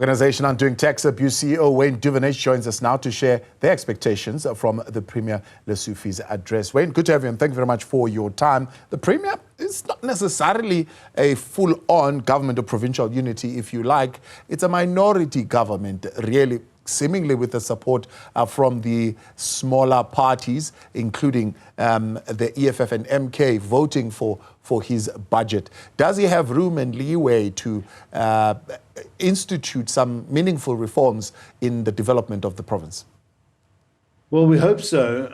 Organization Undoing Tax Abuse CEO Wayne Duvenage joins us now to share their expectations from the Premier Lesufi's address. Wayne, good to have you and thank you very much for your time. The Premier is not necessarily a full-on government of provincial unity, if you like. It's a minority government, really, seemingly with the support from the smaller parties, including the EFF and MK, voting for his budget. Does he have room and leeway to institute some meaningful reforms in the development of the province? Well, we hope so.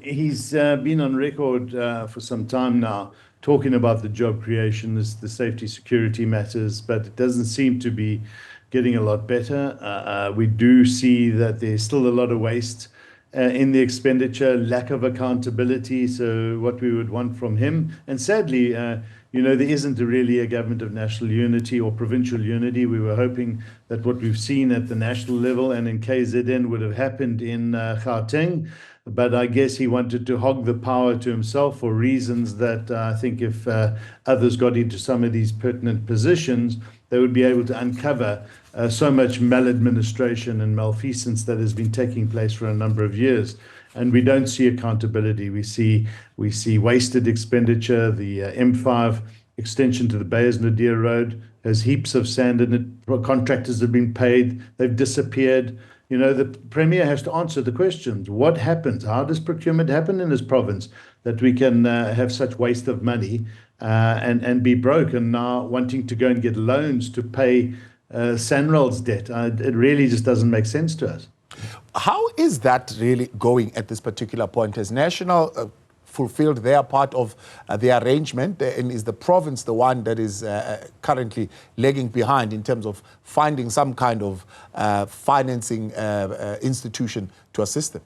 He's been on record for some time now talking about the job creation, the safety security matters, but it doesn't seem to be getting a lot better. We do see that there's still a lot of waste in the expenditure, lack of accountability, so what we would want from him. And sadly, there isn't really a government of national unity or provincial unity. We were hoping that what we've seen at the national level and in KZN would have happened in Gauteng, but I guess he wanted to hog the power to himself for reasons that I think if others got into some of these pertinent positions, they would be able to uncover so much maladministration and malfeasance that has been taking place for a number of years. And we don't see accountability. We see wasted expenditure. The M5 extension to the Beyers Nadir Road has heaps of sand in it. Contractors have been paid. They've disappeared. The Premier has to answer the questions. What happens? How does procurement happen in this province that we can have such waste of money and be broke and now wanting to go and get loans to pay Sanral's debt? It really just doesn't make sense to us. How is that really going at this particular point? Has National fulfilled their part of the arrangement, and is the province the one that is currently lagging behind in terms of finding some kind of financing institution to assist them?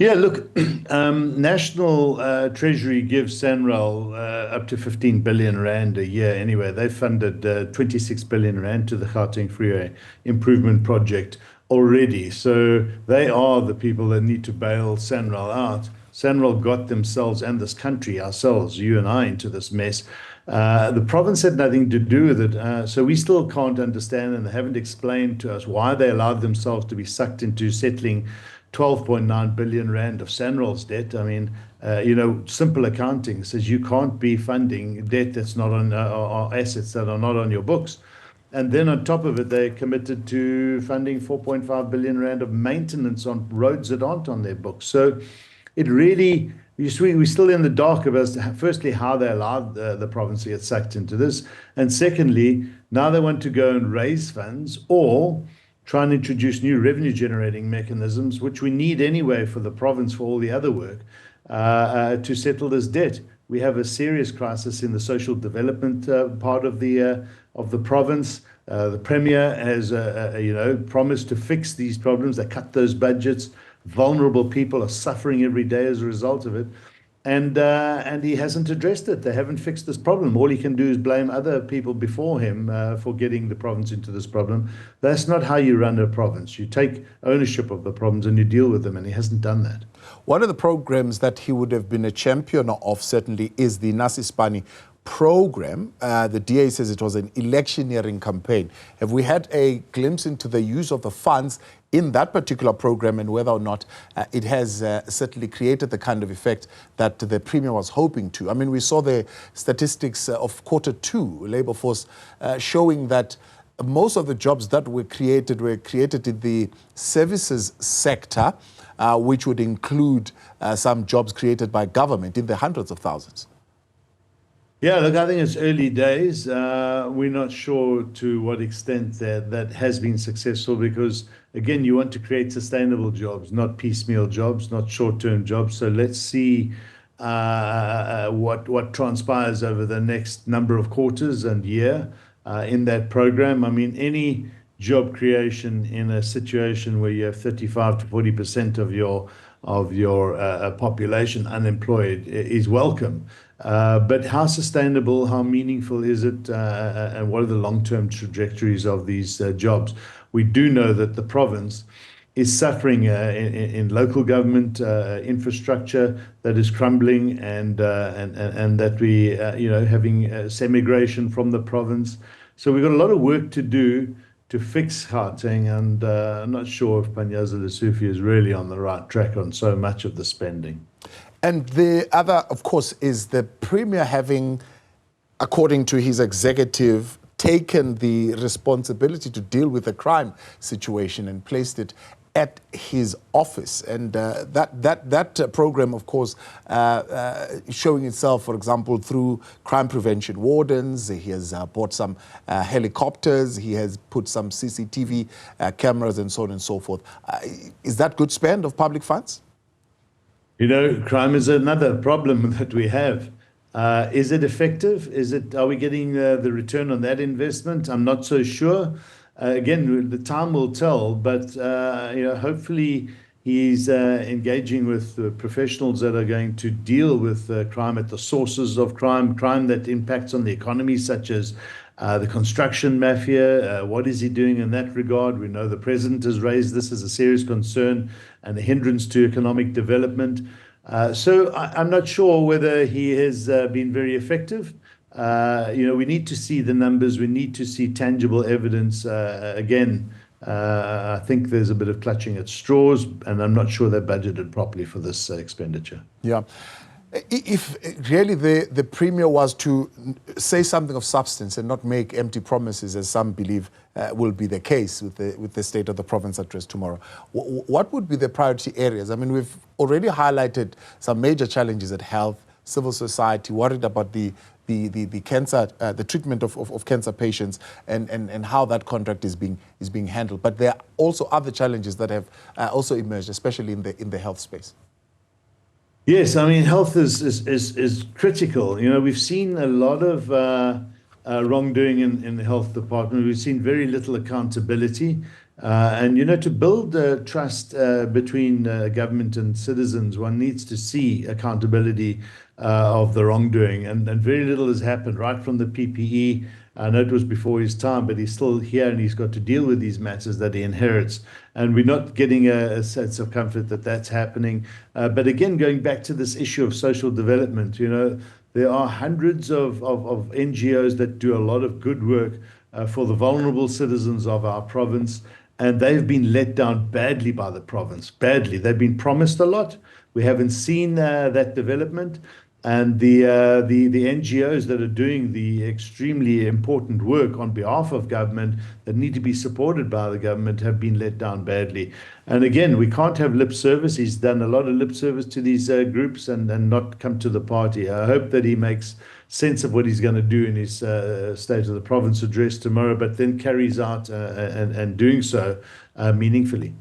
Yeah, look, National Treasury gives Sanral up to 15 billion rand a year anyway. They funded 26 billion rand to the Gauteng Freeway Improvement Project already. So they are the people that need to bail Sanral out. Sanral got themselves and this country, ourselves, you and I, into this mess. The province had nothing to do with it. So we still can't understand, and they haven't explained to us why they allowed themselves to be sucked into settling 12.9 billion rand of Sanral's debt. I mean, simple accounting says you can't be funding debt that's not on, or assets that are not on your books. And then on top of it, they committed to funding 4.5 billion rand of maintenance on roads that aren't on their books. So it really, we're still in the dark about, firstly, how they allowed the province to get sucked into this. And secondly, now they want to go and raise funds or try and introduce new revenue generating mechanisms, which we need anyway for the province for all the other work, to settle this debt. We have a serious crisis in the social development part of the province. The Premier has promised to fix these problems. They cut those budgets. Vulnerable people are suffering every day as a result of it. And he hasn't addressed it. They haven't fixed this problem. All he can do is blame other people before him for getting the province into this problem. That's not how you run a province. You take ownership of the problems and you deal with them, and he hasn't done that. One of the programs that he would have been a champion of, certainly, is the Nasispani program. The DA says it was an electioneering campaign. Have we had a glimpse into the use of the funds in that particular program and whether or not it has certainly created the kind of effect that the Premier was hoping to? I mean, we saw the statistics of Q2, Labour Force, showing that most of the jobs that were created in the services sector, which would include some jobs created by government in the hundreds of thousands. Yeah, look, I think it's early days. We're not sure to what extent that has been successful because, again, you want to create sustainable jobs, not piecemeal jobs, not short-term jobs. So let's see what transpires over the next number of quarters and year in that program. I mean, any job creation in a situation where you have 35 to 40% of your population unemployed is welcome. But how sustainable, how meaningful is it, and what are the long-term trajectories of these jobs? We do know that the province is suffering in local government infrastructure that is crumbling, and that we having semigration from the province. So we've got a lot of work to do to fix Gauteng, and I'm not sure if Panyaza Lesufi is really on the right track on so much of the spending. And the other, of course, is the Premier having, according to his executive, taken the responsibility to deal with the crime situation and placed it at his office. And that program, of course, showing itself, for example, through crime prevention wardens. He has bought some helicopters. He has put some CCTV cameras and so on and so forth. Is that good spend of public funds? You know, crime is another problem that we have. Is it effective? Are we getting the return on that investment? I'm not so sure. Again, the time will tell, but hopefully he's engaging with the professionals that are going to deal with crime at the sources of crime that impacts on the economy, such as the construction mafia. What is he doing in that regard? We know the president has raised this as a serious concern and a hindrance to economic development. So I'm not sure whether he has been very effective. We need to see the numbers. We need to see tangible evidence. I think there's a bit of clutching at straws, and I'm not sure they're budgeted properly for this expenditure. Yeah. If really the Premier was to say something of substance and not make empty promises, as some believe will be the case with the State of the Province address tomorrow, what would be the priority areas? I mean, we've already highlighted some major challenges at health, civil society, worried about the cancer, the treatment of cancer patients, and how that contract is being handled. But there are also other challenges that have also emerged, especially in the health space. Yes, I mean, health is critical. We've seen a lot of wrongdoing in the health department. We've seen very little accountability. And to build trust between government and citizens, one needs to see accountability of the wrongdoing. And very little has happened, right from the PPE. I know it was before his time, but he's still here and he's got to deal with these matters that he inherits. And we're not getting a sense of comfort that that's happening. But again, going back to this issue of social development, there are hundreds of NGOs that do a lot of good work for the vulnerable citizens of our province. And they've been let down badly by the province, badly. They've been promised a lot. We haven't seen that development. And the NGOs that are doing the extremely important work on behalf of government that need to be supported by the government have been let down badly. And again, we can't have lip service. He's done a lot of lip service to these groups and not come to the party. I hope that he makes sense of what he's going to do in his State of the Province address tomorrow, but then carries out and doing so meaningfully.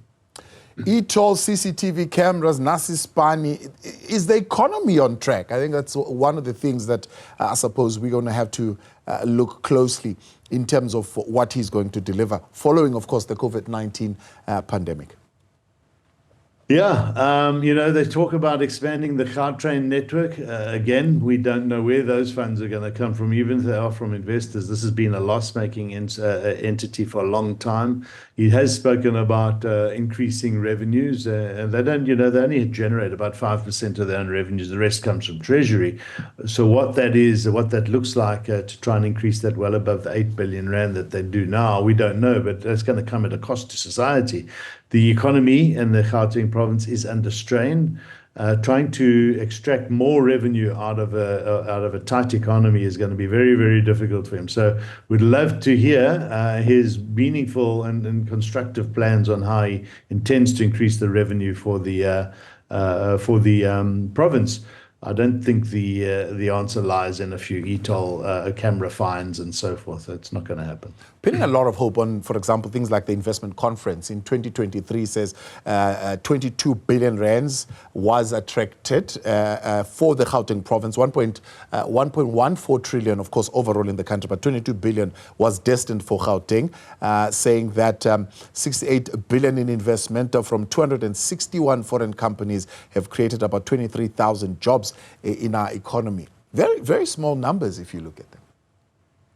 E-toll, CCTV cameras, Nasispani, is the economy on track? I think that's one of the things that I suppose we're going to have to look closely in terms of what he's going to deliver, following, of course, the COVID-19 pandemic. Yeah, they talk about expanding the Gautrain network. Again, we don't know where those funds are going to come from, even if they are from investors. This has been a loss-making entity for a long time. He has spoken about increasing revenues, and they don't, they only generate about 5% of their own revenues. The rest comes from Treasury. So what that is, what that looks like to try and increase that well above the 8 billion rand that they do now, we don't know, but that's going to come at a cost to society. The economy in the Gauteng province is under strain. Trying to extract more revenue out of a tight economy is going to be very, very difficult for him. So we'd love to hear his meaningful and constructive plans on how he intends to increase the revenue for the province. I don't think the answer lies in a few e-toll camera fines and so forth. That's not going to happen. Pinning a lot of hope on, for example, things like the investment conference in 2023 says 22 billion rands was attracted for the Gauteng province, 1.14 trillion, of course, overall in the country, but 22 billion was destined for Gauteng, saying that 68 billion in investment from 261 foreign companies have created about 23,000 jobs in our economy. Very, very small numbers if you look at them.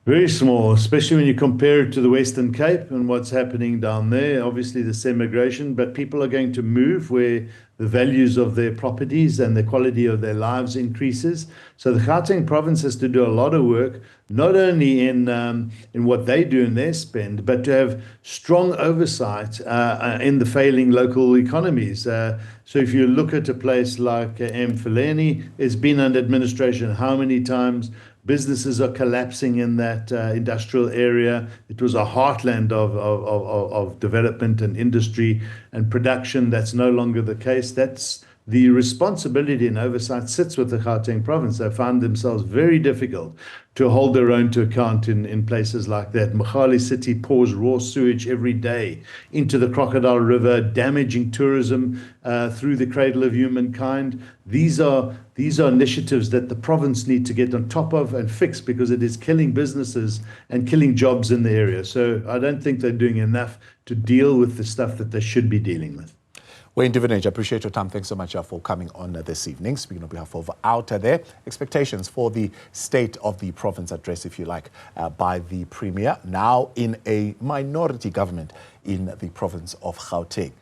Very small, especially when you compare it to the Western Cape and what's happening down there. Obviously, there's immigration, but people are going to move where the values of their properties and the quality of their lives increases. So the Gauteng province has to do a lot of work, not only in what they do in their spend, but to have strong oversight in the failing local economies. So if you look at a place like Mfuleni, it's been under administration how many times? Businesses are collapsing in that industrial area. It was a heartland of development and industry and production. That's no longer the case. That's the responsibility and oversight sits with the Gauteng province. They found themselves very difficult to hold their own to account in places like that. Mogale City pours raw sewage every day into the Crocodile River, damaging tourism through the cradle of humankind. These are initiatives that the province need to get on top of and fix, because it is killing businesses and killing jobs in the area. So I don't think they're doing enough to deal with the stuff that they should be dealing with. Wayne Duvenage, I appreciate your time. Thanks so much for coming on this evening. Speaking on behalf of Outa there, expectations for the state of the province address, if you like, by the Premier, now in a minority government in the province of Gauteng.